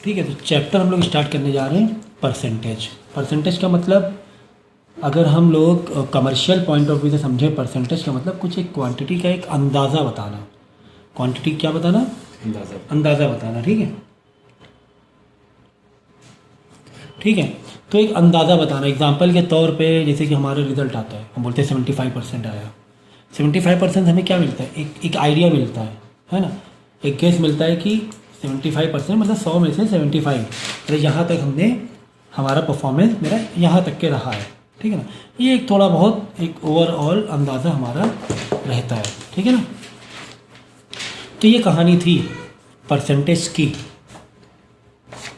ठीक है, तो चैप्टर हम लोग स्टार्ट करने जा रहे हैं परसेंटेज। परसेंटेज का मतलब अगर हम लोग कमर्शियल पॉइंट ऑफ व्यू से समझे, परसेंटेज का मतलब कुछ एक क्वांटिटी का एक अंदाज़ा बताना। क्वांटिटी क्या बताना? अंदाज़ा बताना। ठीक है, ठीक है। तो एक अंदाज़ा बताना, एग्जाम्पल के तौर पे जैसे कि हमारा रिजल्ट आता है, हम बोलते हैं 75% आया। 75% हमें क्या मिलता है? एक आइडिया मिलता है ना, एक गेस मिलता है कि 75% मतलब 100 में से 75, तो यहाँ तक हमने हमारा परफॉर्मेंस मेरा यहाँ तक के रहा है। ठीक है ना, ये एक थोड़ा बहुत एक ओवरऑल अंदाज़ा हमारा रहता है। ठीक है ना, तो ये कहानी थी परसेंटेज की।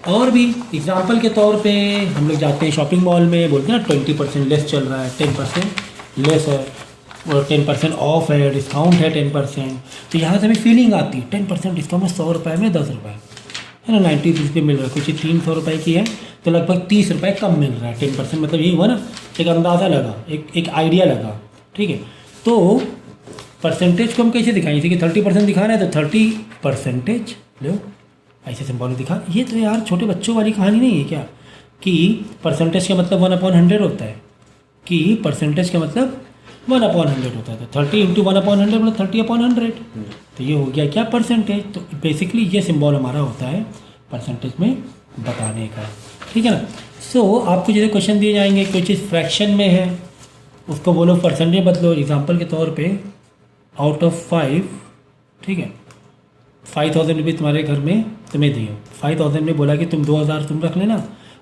और भी एग्जाम्पल के तौर पे हम लोग जाते हैं शॉपिंग मॉल में, बोलते हैं ना 20% लेस चल रहा है, 10% लेस है और 10% ऑफ है, डिस्काउंट है 10%। तो यहाँ से हमें फीलिंग आती है 10% डिस्काउंट में 100 रुपये में 10 रुपये है ना, 90 रुपीज़ पे मिल रहा है। कुछ 300 रुपये की है तो लगभग 30 रुपये कम मिल रहा है। 10% मतलब यही हुआ ना, एक अंदाज़ा लगा, एक आइडिया लगा। ठीक है, तो परसेंटेज को हम कैसे दिखाएं? जैसे कि 30% दिखाना है तो 30% लो, ऐसे सिंबल दिखा। ये तो यार छोटे बच्चों वाली कहानी नहीं है क्या, कि परसेंटेज का मतलब 1/100 होता है, कि परसेंटेज का मतलब 1/100 होता है। तो 30 × 1/100 मतलब 30/100। तो ये हो गया क्या? परसेंटेज। तो बेसिकली ये सिंबल हमारा होता है परसेंटेज में बताने का। ठीक है ना। सो आपको जैसे क्वेश्चन दिए जाएंगे, कोई चीज़ फ्रैक्शन में है उसको बोलो परसेंटेज बदलो। एग्जाम्पल के तौर पे आउट ऑफ 5, ठीक है, 5000 रुपये तुम्हारे घर में तुम्हें दिए, 5000 में बोला कि तुम 2000 तुम रख लेना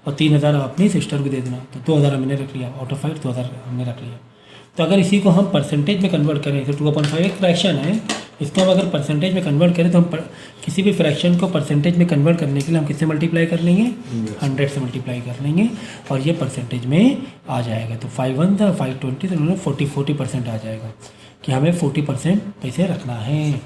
और 3000 अपनी सिस्टर को दे देना। तो 2000 हमने रख लिया, आउट ऑफ 5 2000 हमने रख लिया। तो अगर इसी को हम परसेंटेज में कन्वर्ट करें तो 2/5 एक फ्रैक्शन है, इसको हम अगर परसेंटेज में कन्वर्ट करें तो हम किसी भी फ्रैक्शन को परसेंटेज में कन्वर्ट करने के लिए हम किससे मल्टीप्लाई कर लेंगे? 100 से मल्टीप्लाई कर लेंगे और ये परसेंटेज में आ जाएगा। तो 5 1 था 520, तो 40% आ जाएगा कि हमें 40% पैसे रखना है।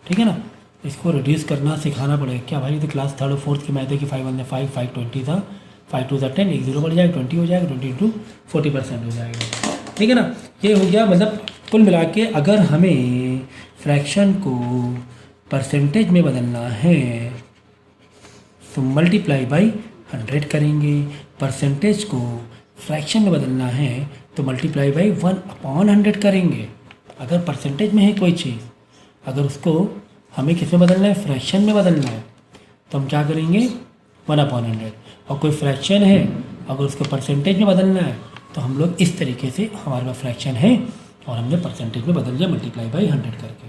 ठीक है ना, इसको रिड्यूस करना सिखाना पड़ेगा क्या भाई? तो क्लास 3rd और 4th की मैथ है कि 5 1 5 5 20 था, 5 2 10, 1 0 बढ़ जाएगा 20 हो जाएगा, 20 × 40% हो जाएगा। ठीक है ना, ये हो गया। मतलब कुल मिला के अगर हमें फ्रैक्शन को परसेंटेज में बदलना है तो मल्टीप्लाई बाई 100 करेंगे, परसेंटेज को फ्रैक्शन में बदलना है तो मल्टीप्लाई बाई 1/100 करेंगे। अगर परसेंटेज में है कोई चीज़, अगर उसको हमें किस में बदलना है? फ्रैक्शन में बदलना है, तो हम क्या करेंगे? 1/100। और कोई फ्रैक्शन है अगर उसको परसेंटेज में बदलना है तो हम लोग इस तरीके से, हमारे पास फ्रैक्शन है और हमने परसेंटेज में बदल दिया मल्टीप्लाई बाई 100 करके।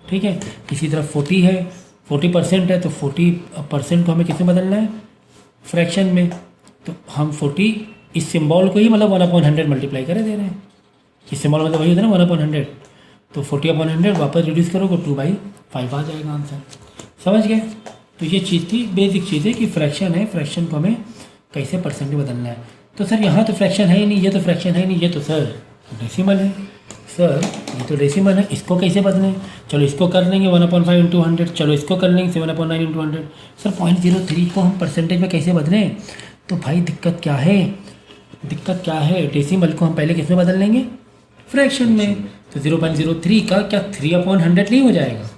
ठीक है, इसी तरह 40 है, 40% है तो 40% को हमें किस में बदलना है? फ्रैक्शन में। तो हम 40 इस सिम्बॉल को ही मतलब 1/100 मल्टीप्लाई करे दे रहे हैं। इस सिम्बॉल मतलब वही होता है ना 1/100। तो 40/100 वापस रिड्यूस करोगे 2/5 आ जाएगा आंसर। समझ गए? तो ये चीज़ थी, बेसिक चीज़ है कि फ्रैक्शन है, फ्रैक्शन को हमें कैसे परसेंट में बदलना है। तो सर यहाँ तो फ्रैक्शन है ही नहीं, ये तो फ्रैक्शन है ही नहीं, ये तो सर डेसिमल है। सर ये तो डेसिमल है, इसको कैसे बदलें? चलो इसको कर लेंगे 1/5 × 100, चलो इसको कर लेंगे 7/9 × 100। सर 0.03 को हम परसेंटेज में कैसे बदलें? तो भाई दिक्कत क्या है? दिक्कत क्या है? डेसिमल को हम पहले किस में बदल लेंगे? फ्रैक्शन में। तो 0.03 का क्या 3/100 नहीं हो जाएगा?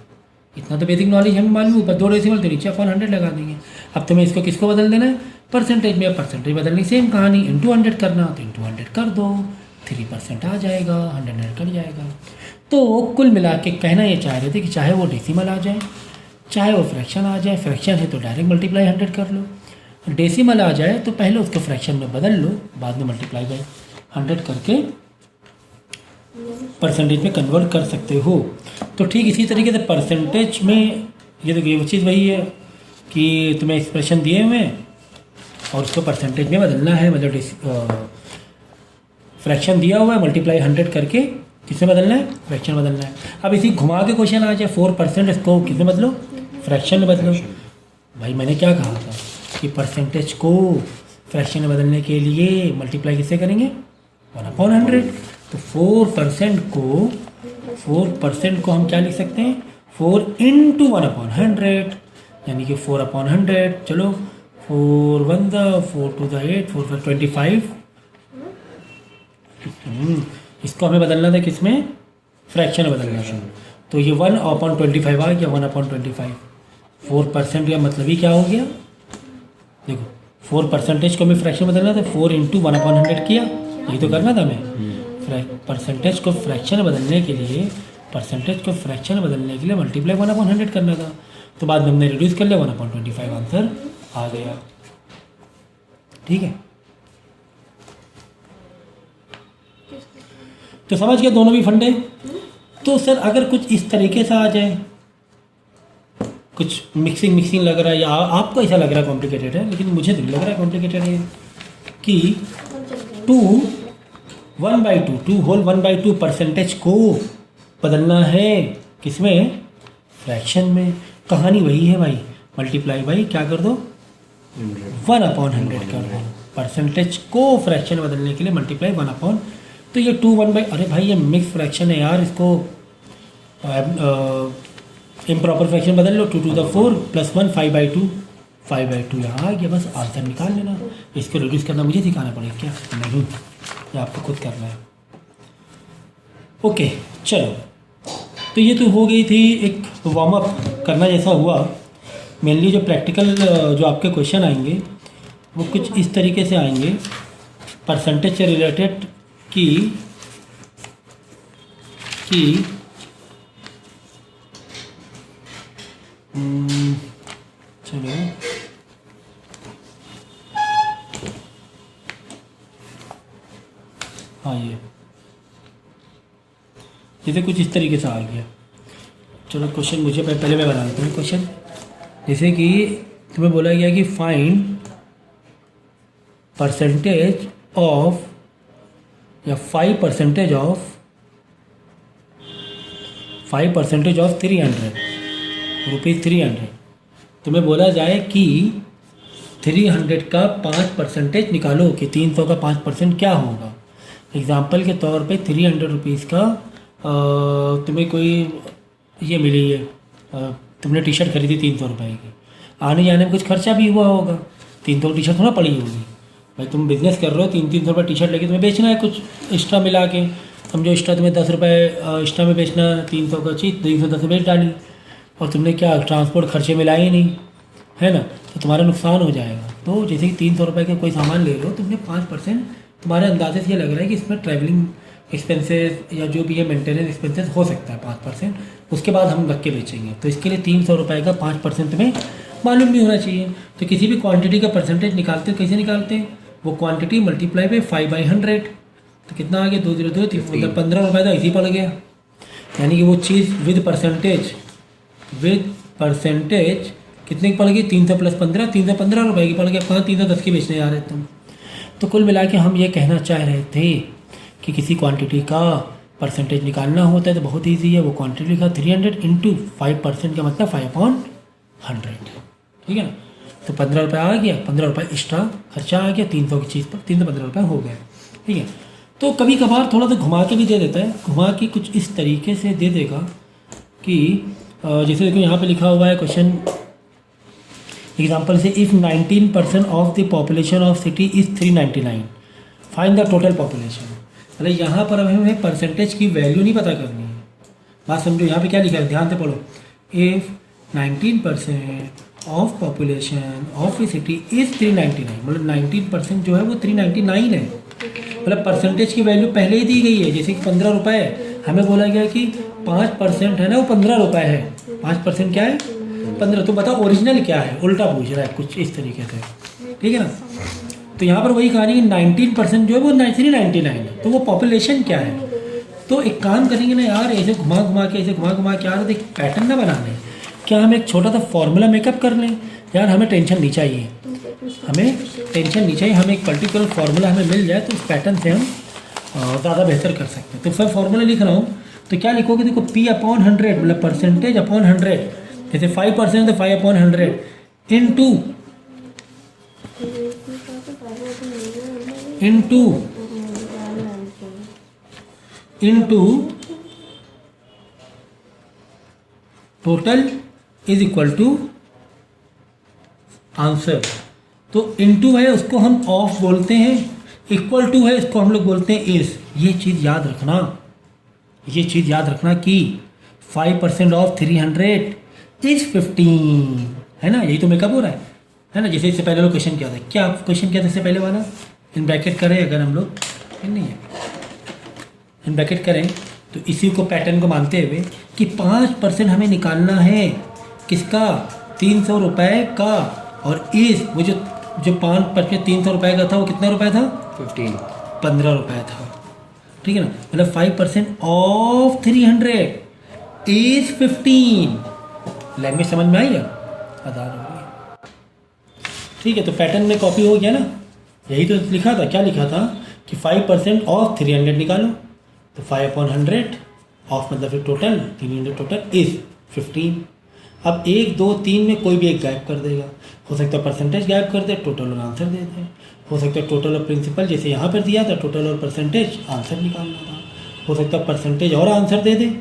इतना तो बेसिक नॉलेज हमें मालूम है। ऊपर 2 डेसिमल तो नीचे 100 लगा देंगे। अब तुम्हें इसको किसको बदल देना है? परसेंटेज में। परसेंटेज बदलनी सेम कहानी, इंटू 100 करना, तो इंटू 100 कर दो, 3% आ जाएगा, 100 कट जाएगा। तो कुल मिला के कहना ये चाह रहे थे कि चाहे वो डेसिमल आ जाए, चाहे वो फ्रैक्शन आ जाए, फ्रैक्शन है तो डायरेक्ट मल्टीप्लाई 100 कर लो, डेसिमल आ जाए तो पहले उसको फ्रैक्शन में बदल लो, बाद में मल्टीप्लाई बाई 100 करके परसेंटेज में कन्वर्ट कर सकते हो। तो ठीक इसी तरीके से परसेंटेज में ये तो ये चीज़ वही है कि तुम्हें एक्सप्रेशन दिए हुए हैं और उसको परसेंटेज में बदलना है, मतलब फ्रैक्शन दिया हुआ है, मल्टीप्लाई 100 करके किसमें बदलना है? फ्रैक्शन बदलना है। अब इसी घुमा के क्वेश्चन आ जाए 4%, इसको किसमें बदलो? फ्रैक्शन में बदलो। भाई मैंने क्या कहा था कि परसेंटेज को फ्रैक्शन में बदलने के लिए मल्टीप्लाई किससे करेंगे? 1/100। तो 4% को हम क्या लिख सकते हैं? 4 × 1/100, यानी कि 4/100। चलो 4 1 4 2 8 4 5 25। इसको हमें बदलना था किसमें? फ्रैक्शन में बदलना था। तो ये 1/25 आ गया, 1/25। 4% का मतलब ही क्या हो गया? देखो 4% को हमें फ्रैक्शन बदलना था, 4 इंटू 1/100 किया, यही तो करना था हमें। परसेंटेज को फ्रैक्शन बदलने के लिए मल्टीप्लाई 1/100 करना था। तो बाद में हमने रिड्यूस कर लिया, 1/25 आंसर आ गया। ठीक है, तो समझ गए दोनों भी फंडे। तो सर अगर कुछ इस तरीके से आ जाए, कुछ मिक्सिंग लग रहा है, या आपको ऐसा लग रहा है कॉम्प्लिकेटेड है, लेकिन मुझे नहीं लग रहा है कॉम्प्लिकेटेड है, कि 2 होल 1/2 परसेंटेज को बदलना है किसमें, फ्रैक्शन में। कहानी वही है भाई, मल्टीप्लाई बाई क्या कर दो, 1/100 कर दो। परसेंटेज को फ्रैक्शन बदलने के लिए मल्टीप्लाई 1/, तो ये 2 अरे भाई ये मिक्स फ्रैक्शन है यार, इसको इम्प्रॉपर फ्रैक्शन बदल लो, 2 to the 4 + 1 5/2 यहाँ आ गया, बस आंसर निकाल लेना। इसको रिड्यूस करना मुझे सिखाना पड़ेगा क्या, नहीं, ये आपको खुद करना है। ओके चलो, तो ये तो हो गई थी एक वार्म अप करना जैसा हुआ। मेनली जो प्रैक्टिकल जो आपके क्वेश्चन आएंगे वो कुछ इस तरीके से आएंगे, परसेंटेज से रिलेटेड कि चलो हाँ, ये जैसे कुछ इस तरीके से आ गया। चलो क्वेश्चन मुझे पहले मैं बना देता हूँ क्वेश्चन। जैसे कि तुम्हें बोला गया कि फाइंड परसेंटेज ऑफ या 5% ऑफ 300 रुपीज़ 300। तुम्हें बोला जाए कि 300 का 5% निकालो कि 300 का 5% क्या होगा। एग्जाम्पल के तौर पे 300 रुपीज़ का तुम्हें कोई ये मिली है, तुमने टी शर्ट खरीदी 300 रुपये की, आने जाने में कुछ खर्चा भी हुआ होगा, 300 की टी शर्ट थोड़ा पड़ी होगी भाई। तुम बिज़नेस कर रहे हो, 300 रुपये टी शर्ट लेके तुम्हें बेचना है, कुछ एक्स्ट्रा मिला के, समझो एक्स्ट्रा तुम्हें 10 रुपये एक्स्ट्रा में बेचना, 300 का चीज़ 310 बेच डाली, और तुमने क्या ट्रांसपोर्ट खर्चे मिलाए ही नहीं, है ना, तो तुम्हारा नुकसान हो जाएगा। तो जैसे कि 300 रुपये का कोई सामान ले लो, तुमने 5%, तुम्हारे अंदाजे से ये लग रहा है कि इसमें ट्रैवलिंग एक्सपेंसेस या जो भी है मेंटेनेंस एक्सपेंसेस हो सकता है 5%, उसके बाद हम रख के बेचेंगे। तो इसके लिए 300 रुपये का 5% तुम्हें मालूम भी होना चाहिए। तो किसी भी क्वांटिटी का परसेंटेज निकालते हो, कैसे निकालते हैं, वो क्वांटिटी मल्टीप्लाई बाई 5/100, तो कितना आ गया 202, मतलब 15 रुपये तो ऐसे ही पड़ गया। यानी कि वो चीज़ विद परसेंटेज कितने की पड़ गई, 300 + 15, 315 रुपये की पड़ गया। कहाँ 310 की बेचने जा रहे तुम। तो कुल मिला के हम ये कहना चाह रहे थे कि किसी क्वांटिटी का परसेंटेज निकालना होता है तो बहुत ईजी है। वो क्वांटिटी का 300 × 5% का मतलब 5/100, ठीक है ना। तो 15 रुपये आ गया, 15 रुपये एक्स्ट्रा खर्चा आ गया 300 की चीज़ पर, 315 रुपये हो गए, ठीक है। तो कभी कभार थोड़ा सा घुमा के भी दे देता है, घुमा के कुछ इस तरीके से दे देगा कि जैसे देखो यहाँ पे लिखा हुआ है क्वेश्चन एग्जांपल से, if 19% of the population of city is 399, find the total population. मतलब यहाँ पर हमें परसेंटेज की वैल्यू नहीं पता करनी है, बात समझो। यहाँ पे क्या लिखा है, ध्यान से पढ़ो। If 19% of population of A city is 399, मतलब 19% जो है वो 399 है। मतलब परसेंटेज की वैल्यू पहले ही दी गई है। जैसे कि 15 रुपये है, हमें बोला गया कि 5% है ना, वो 15 रुपये है। 5% क्या है, 15। तो बताओ ओरिजिनल क्या है, उल्टा पूछ रहा है कुछ इस तरीके से, ठीक है ना। तो यहाँ पर वही कहानी कि 19% जो है वो 399 है, तो वो पॉपुलेशन क्या है। तो एक काम करेंगे ना यार, ऐसे घुमा घुमा के यार एक पैटर्न ना बना लें। क्या हम एक छोटा सा फॉर्मूला मेकअप कर लें यार, हमें टेंशन नहीं चाहिए, हमें एक पर्टिकुलर फार्मूला हमें मिल जाए तो उस पैटर्न से हम ज़्यादा बेहतर कर सकते हैं। तो सर फार्मूला लिख रहा हूँ, तो क्या लिखोगे, देखो P/100 मतलब परसेंटेज अपॉन 100, जैसे 5% तो 5/100 into total is equal to answer. तो इनटू है उसको हम ऑफ बोलते हैं, इक्वल टू है इसको हम लोग बोलते हैं इज। ये चीज़ याद रखना कि 5% ऑफ 300 इज 15, है ना। यही तो मेकअप हो रहा है, है ना। जैसे इससे पहले लोग क्वेश्चन क्या था, क्या क्वेश्चन क्या था इससे पहले वाला, इन ब्रैकेट करें अगर हम लोग, नहीं है इन ब्रैकेट करें तो इसी को पैटर्न को मानते हुए कि 5% हमें निकालना है किसका, 300 रुपये का, और इस वो जो 5% 300 रुपये का था वो कितना रुपये था, 15 रुपये था, ठीक है ना। मतलब 5% ऑफ 300 इज 15। लैंग्वेज समझ में आई है, आधार हो गई, ठीक है। तो पैटर्न में कॉपी हो गया ना, यही तो लिखा था, क्या लिखा था कि 5% ऑफ 300 निकालो, तो 5/100 ऑफ मतलब फिर टोटल 300 टोटल इज 15। अब 1 2 3 में कोई भी एक गायब कर देगा, हो सकता है परसेंटेज गायब कर दे, टोटल और आंसर दे दे, हो सकता है टोटल और प्रिंसिपल जैसे यहाँ पर दिया था टोटल और परसेंटेज आंसर निकालना था, हो सकता है परसेंटेज और आंसर दे दे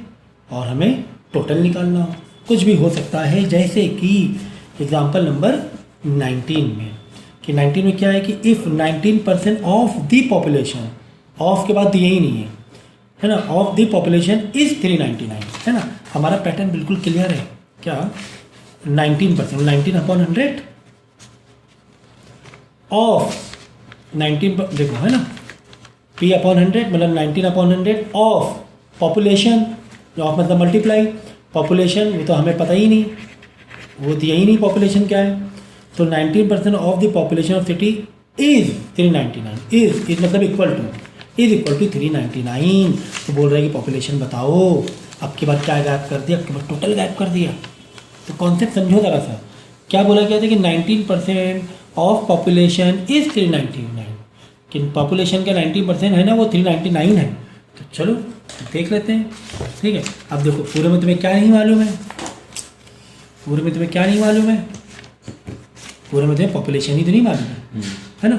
और हमें टोटल निकालना हो, कुछ भी हो सकता है। जैसे कि एग्जाम्पल नंबर 19 में, कि 19 में क्या है कि if 19% of the population, of के बाद दिए ही नहीं है ना, ऑफ द पॉपुलेशन इज़ 399, है ना। हमारा पैटर्न बिल्कुल क्लियर है, क्या 19%, 19/100 ऑफ 19 देखो है ना, P/100 मतलब 19/100 ऑफ पॉपुलेशन, ऑफ मतलब मल्टीप्लाई, पॉपुलेशन वो तो हमें पता ही नहीं, वो दिया ही नहीं पॉपुलेशन क्या है, तो 19% of the population of city is 399, is मतलब इक्वल टू 399। तो बोल रहे हैं कि पॉपुलेशन बताओ, अब की बार क्या गायब कर दिया, अब की बार टोटल गायब कर दिया। तो कॉन्सेप्ट समझो ज़रा सा, क्या बोला गया था कि 19% ऑफ पॉपुलेशन इज 399, कि पॉपुलेशन का 90% है ना वो 399 है। तो चलो देख लेते हैं, ठीक है। अब देखो पूरे में तुम्हें क्या नहीं मालूम है, पूरे में तुम्हें क्या नहीं मालूम है, पूरे में तुम्हें पॉपुलेशन ही तो नहीं मालूम है ना।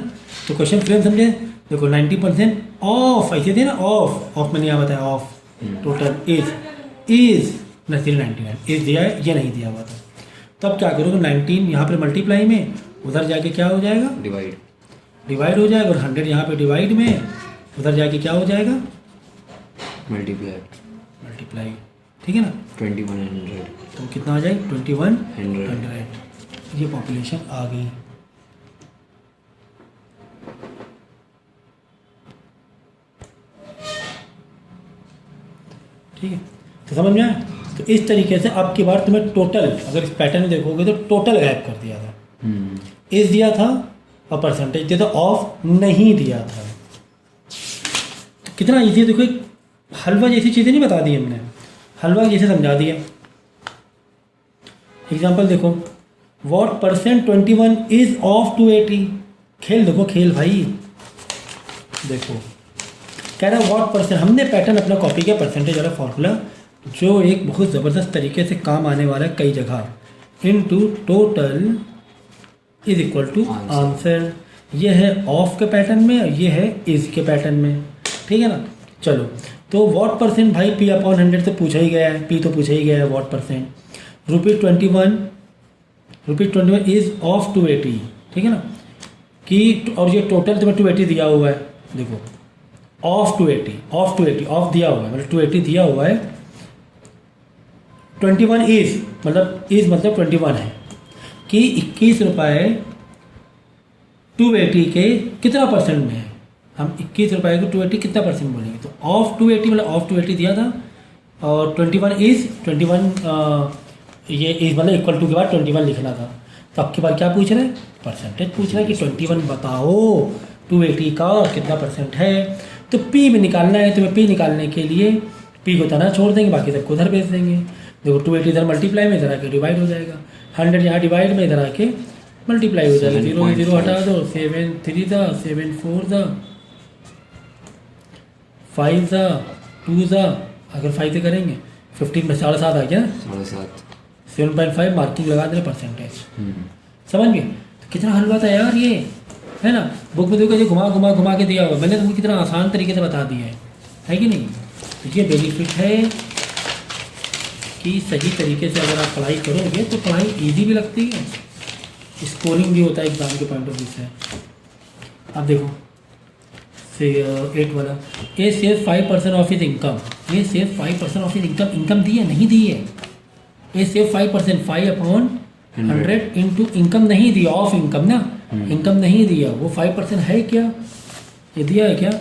तो क्वेश्चन फ्रेम समझे, देखो 90% ऑफ ऐसे थे ना, ऑफ मैंने यहाँ बताया, ऑफ टोटल इज न 399 इज दिया है, ये नहीं दिया हुआ था। तब क्या करोगे, 19 यहाँ पर मल्टीप्लाई में, उधर जाके क्या हो जाएगा, डिवाइड हो जाएगा, और 100 यहाँ पे डिवाइड में, उधर जाके क्या हो जाएगा, मल्टीप्लाई, ठीक है ना। 2100, तो कितना आ जाएगा, 2100, ये पॉपुलेशन आ गई। ठीक है, तो समझ में आया। तो इस तरीके से अब की बार तुम्हें टोटल, अगर इस पैटर्न में देखोगे तो टोटल गायब कर दिया था, इस दिया था और परसेंटेज दिया था, ऑफ नहीं दिया था। तो कितना ईजी, देखो एक हलवा जैसी चीज़ें नहीं बता दी हमने, हलवा जैसे समझा दिया। एग्जाम्पल देखो, व्हाट परसेंट 21 इज ऑफ 280, खेल देखो, खेल भाई देखो, कह रहा है व्हाट परसेंट, हमने पैटर्न अपना कॉपी किया, परसेंटेज वाला फॉर्मूला जो एक बहुत ज़बरदस्त तरीके से काम आने वाला है कई जगह, into total is equal to answer. ये है ऑफ के पैटर्न में, ये है इज के पैटर्न में, ठीक है ना। चलो, तो व्हाट परसेंट भाई P/100 से पूछा ही गया है, P तो पूछा ही गया है, व्हाट परसेंट ₹21 इज ऑफ 280, ठीक है ना, कि और ये टोटल तुम्हें 280 दिया हुआ है, देखो ऑफ 280 ऑफ दिया हुआ है, मतलब 280 दिया हुआ है, 21 इज मतलब 21 है, कि 21 रुपये 280 के कितना परसेंट में है, हम 21 रुपये को 280 कितना परसेंट बोलेंगे, तो ऑफ 280 मतलब ऑफ 280 दिया था, और 21 इज 21 ये इज मतलब इक्वल टू के बाद 21 लिखना था। तो अब की बार क्या पूछ रहे हैं, परसेंटेज पूछ रहे हैं कि 21 बताओ 280 का कितना परसेंट है। तो P में निकालना है, तो P निकालने के लिए P को तना छोड़ देंगे, बाकी सबको उधर भेज देंगे। देखो 280 इधर मल्टीप्लाई में, इधर आके डिवाइड हो जाएगा, 100 यहाँ डिवाइड में, इधर आके मल्टीप्लाई हो जाएगा, 0 0 हटा दो, 7 3 था, 7 4 था, 5 था, 2 था, अगर 5 से करेंगे 15 में 7.5 आ गया, 7.5 मार्किंग लगा देना परसेंटेज, समझ गए। तो कितना हलवा था यार ये, है ना। बुक में देखो ये घुमा के दिया हुआ, मैंने तुमको कितना आसान तरीके से बता दिया है कि नहीं। तो ये बेनिफिट है कि सही तरीके से अगर आप पढ़ाई करोगे तो पढ़ाई इजी भी लगती है, स्कोरिंग भी होता है एग्जाम के पॉइंट ऑफ व्यू से। अब देखो 8 वाला, ए सेव 5% ऑफ हिज इनकम, ये सेव 5% ऑफ हिज इनकम दी है नहीं दी है, ए सेव 5%, 5/100 100 इंटू इनकम नहीं दिया, ऑफ इनकम ना, इनकम नहीं दिया, वो 5% है क्या, ये दिया है क्या?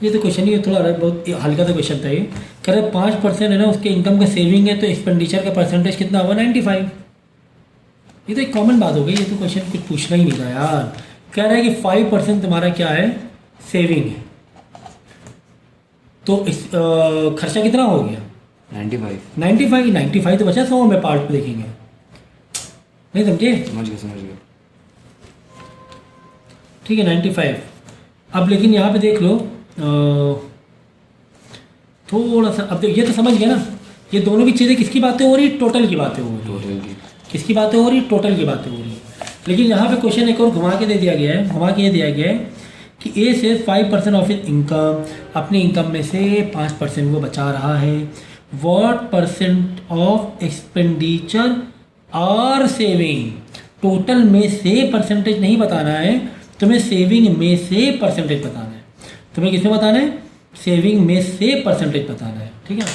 ये तो क्वेश्चन ही थोड़ा बहुत हल्का सा क्वेश्चन था ये। कह रहे 5% है ना उसके इनकम का सेविंग है, तो एक्सपेंडिचर का परसेंटेज कितना हुआ? 95। ये तो एक कॉमन बात हो गई, ये तो क्वेश्चन कुछ पूछना ही नहीं था यार। कह रहा है कि 5% तुम्हारा क्या है? सेविंग है। तो इस खर्चा कितना हो गया? 95 तो बचा 100 में पार्ट पे देखेंगे, नहीं समझे? समझ गया। ठीक है 95। अब लेकिन यहाँ पे देख लो थोड़ा सा, अब ये तो समझ गया ना, ये दोनों भी चीज़ें किसकी बातें हो रही? टोटल की बातें हो रही। टोटल की किसकी बातें हो रही? टोटल की बातें हो रही। लेकिन यहाँ पे क्वेश्चन एक और घुमा के दे दिया गया है, घुमा के ये दिया गया है कि ए से 5% ऑफ इज इनकम, अपनी इनकम में से 5% वो बचा रहा है। What percent of expenditure are saving, total में से परसेंटेज नहीं बताना है तुम्हें, सेविंग में से परसेंटेज बताना है। तुम्हें किसमें बताना है? सेविंग में से परसेंटेज बताना है। ठीक है,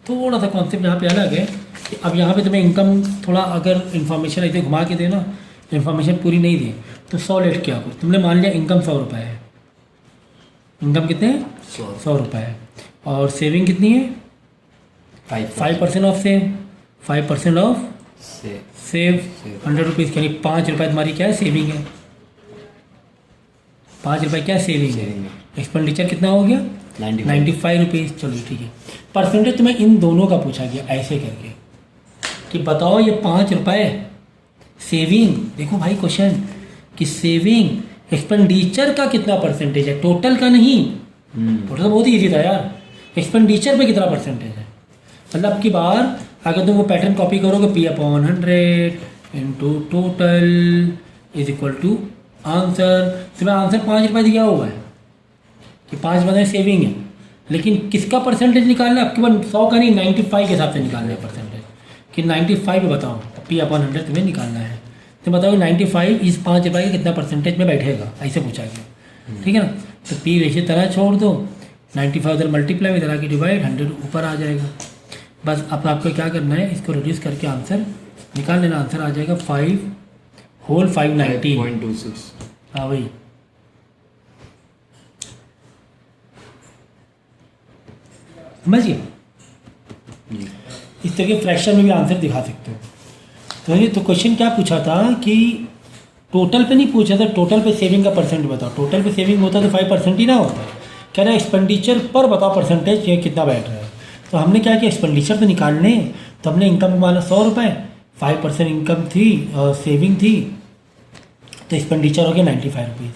थोड़ा सा कॉन्सेप्ट यहाँ पे अलग है कि अब यहाँ पे तुम्हें इनकम थोड़ा अगर इन्फॉर्मेशन ऐसे घुमा के देना, इन्फॉर्मेशन पूरी नहीं दी तो 100 लेट क्या करो, तुमने मान लिया इनकम 100 रुपये है, इनकम कितने हैं? 100 रुपये है, और सेविंग कितनी है? 5% of save, 5% of save 100 rupees, यानी 5 रुपये तुम्हारी क्या है? सेविंग है। 5 रुपये क्या सेविंग है? एक्सपेंडिचर कितना हो गया? 95 रुपीज़। चलो ठीक है, परसेंटेज तुम्हें इन दोनों का पूछा गया ऐसे करके कि बताओ ये 5 रुपये सेविंग, देखो भाई क्वेश्चन कि सेविंग एक्सपेंडिचर का कितना परसेंटेज है, टोटल का नहीं। टोटल तो बहुत ही ईजी था यार, एक्सपेंडिचर पे कितना परसेंटेज है। मतलब अब की बार अगर तुम वो पैटर्न कॉपी करोगे, P/100 into total is equal to answer, तुम्हें आंसर 5 रुपये दिया हुआ है कि 5 रुपये सेविंग है, लेकिन किसका परसेंटेज निकालना है? आपके पास 100 का नहीं, 95 के हिसाब से निकालना है परसेंटेज, कि 95 बताओ P/100 तुम्हें निकालना है। तो बताओ 95 इस 5 रुपये का कितना परसेंटेज में बैठेगा, ऐसे पूछा गया। ठीक है ना, तो P वैसे तरह छोड़ दो, 95 उधर मल्टीप्लाई, इधर आके डिवाइड, 100 ऊपर आ जाएगा। बस अब आपको क्या करना है, इसको रिड्यूस करके आंसर निकाल लेना। आंसर आ जाएगा 5 होल 590.26। हाँ भाई, समझिए इस तरह के फ्रैक्शन में भी आंसर दिखा सकते हो। तो ये तो क्वेश्चन क्या पूछा था कि टोटल पे नहीं पूछा था, टोटल पे सेविंग का परसेंट बताओ। टोटल पे सेविंग होता तो 5% ही ना होता। कह रहा है एक्सपेंडिचर पर बताओ परसेंटेज ये कितना बैठ रहा है। तो हमने क्या किया, एक्सपेंडिचर तो निकालने, तो हमने इनकम माना 100 रुपये, 5% इनकम थी सेविंग थी, तो एक्सपेंडिचर हो गया 95 रुपीज़।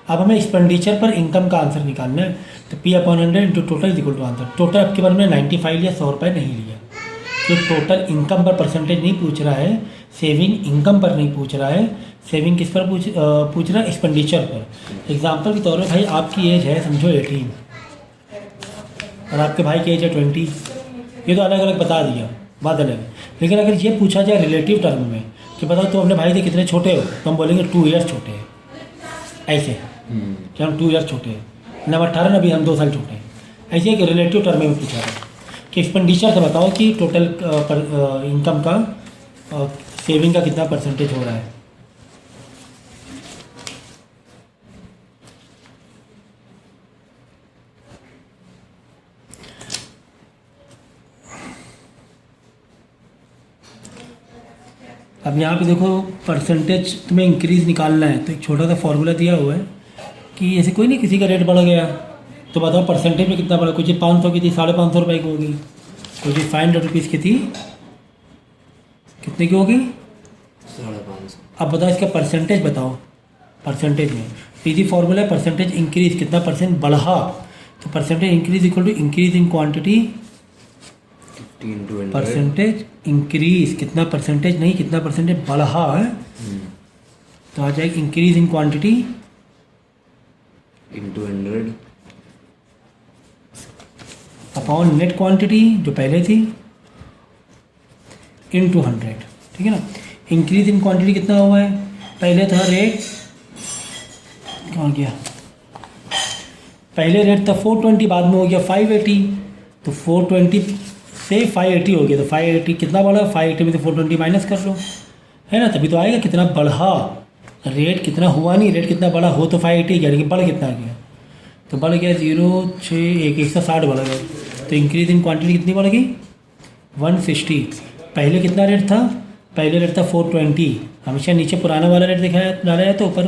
अब हमें एक्सपेंडिचर पर इनकम का आंसर निकालना है, तो P/100 into total equal to answer. Total आपके बारे में 95 लिया, 100 रुपये नहीं लिया। तो टोटल इनकम पर परसेंटेज नहीं पूछ रहा है, सेविंग इनकम पर नहीं पूछ रहा है, सेविंग किस पर पूछ रहा है? एक्सपेंडिचर पर। एग्जाम्पल के तौर पर भाई आपकी एज है समझो 18 और आपके भाई की एज है 20, ये तो अलग अलग बता दिया, बात अलग है। लेकिन अगर ये पूछा जाए रिलेटिव टर्म में कि बताओ तुम अपने भाई से कितने छोटे हो, तो हम बोलेंगे 2 ईयर्स छोटे हैं, ऐसे कि हम 2 ईयर्स छोटे हैं, न 18 अभी हम 2 साल छोटे हैं। ऐसे एक रिलेटिव टर्म में पूछा था कि एक्सपेंडिचर से बताओ कि टोटल इनकम का सेविंग का कितना परसेंटेज हो रहा है। अब यहाँ पे देखो परसेंटेज तुम्हें इंक्रीज़ निकालना है, तो एक छोटा सा फॉर्मूला दिया हुआ है कि ऐसे कोई नहीं, किसी का रेट बढ़ गया तो बताओ परसेंटेज में कितना बढ़ा। कुछ 500 की थी 550 रुपये की हो गई, कुछ 500 रुपीज़ की थी कितने की हो गई 550। अब बताओ इसका परसेंटेज बताओ। परसेंटेज में इजी फॉर्मूला है, परसेंटेज इंक्रीज कितना परसेंट बढ़ा, तो percentage increase equal to increase in quantity, percentage increase कितना परसेंटेज नहीं कितना परसेंटेज बढ़ा है, तो आ जाएगा increase in quantity into 100 upon net quantity जो पहले थी इंटू 100। ठीक है ना, इंक्रीज इन क्वांटिटी कितना हुआ है, पहले था रेट, कहाँ गया, पहले रेट था 420, बाद में हो गया 580, तो 420 से 580 हो गया, तो 580 कितना बढ़ा, 580 में से 420 माइनस कर लो, है ना, तभी तो आएगा कितना बढ़ा। रेट कितना हुआ नहीं, रेट कितना बढ़ा हो तो 580 यानी कि बढ़ कितना गया, तो बढ़ गया 06160 बढ़ गया। तो इंक्रीज इन क्वांटिटी कितनी बढ़ गई 160। पहले कितना रेट था, पहले रेट था 420, हमेशा नीचे पुराना वाला रेट दिखाया डाला है तो ऊपर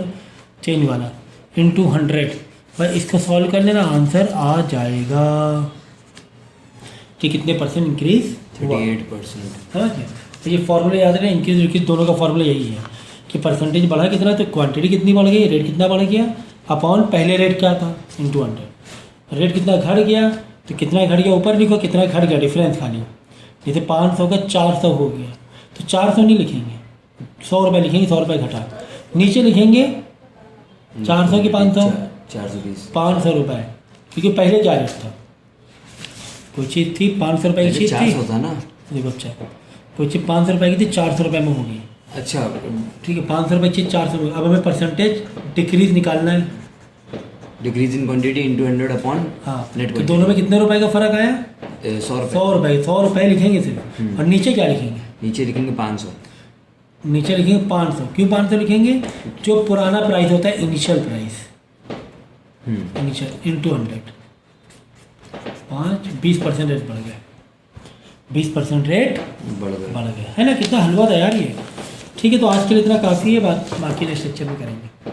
चेंज वाला इनटू 100। पर इसको सॉल्व कर लेना, आंसर आ जाएगा कि कितने परसेंट इंक्रीज हुआ। 38%। समझ गए। तो ये फॉर्मूला याद रहे, इंक्रीज डिक्रीज दोनों का फॉर्मूला यही है कि परसेंटेज बढ़ा कितना तो क्वांटिटी कितनी बढ़ गई, रेट कितना बढ़ गया अपॉन पहले रेट क्या था इंटू 100। रेट कितना घट गया तो कितना घट गया ऊपर लिखो, कितना घट गया डिफरेंस खाली। जैसे 500 का 400 हो गया तो 400 नहीं लिखेंगे, 100 रुपये लिखेंगे, 100 रुपये घटा। नीचे लिखेंगे 400 की 500, 420। 500 रुपये, क्योंकि पहले क्या रेट था, कोई चीज़ थी 500 रुपये की चीज़ थी, 400 था ना। देखो अच्छा कोई चीज़ 500 रुपये की थी 400 रुपये में हो गई, अच्छा ठीक है 500 रुपये चीज़ 400 रुपये। अब हमें परसेंटेज डिक्रीज निकालना है। Decrease in quantity into 100 upon हाँ नेट तो दोनों में कितने रुपए का फर्क आया, 100 रुपये। 100 रुपये लिखेंगे सिर्फ। और नीचे क्या लिखेंगे, नीचे लिखेंगे 500। नीचे लिखेंगे 500। क्यों 500 लिखेंगे, जो पुराना प्राइस होता है initial price, initial into 100, 20% rate बढ़ गया, 20% रेट बढ़ गए। बढ़ गया, है ना। कितना हलवा था यार ये। ठीक है, तो आज के लिए इतना काफ़ी है, बात बाकी नेक्स्ट लेक्चर में करेंगे।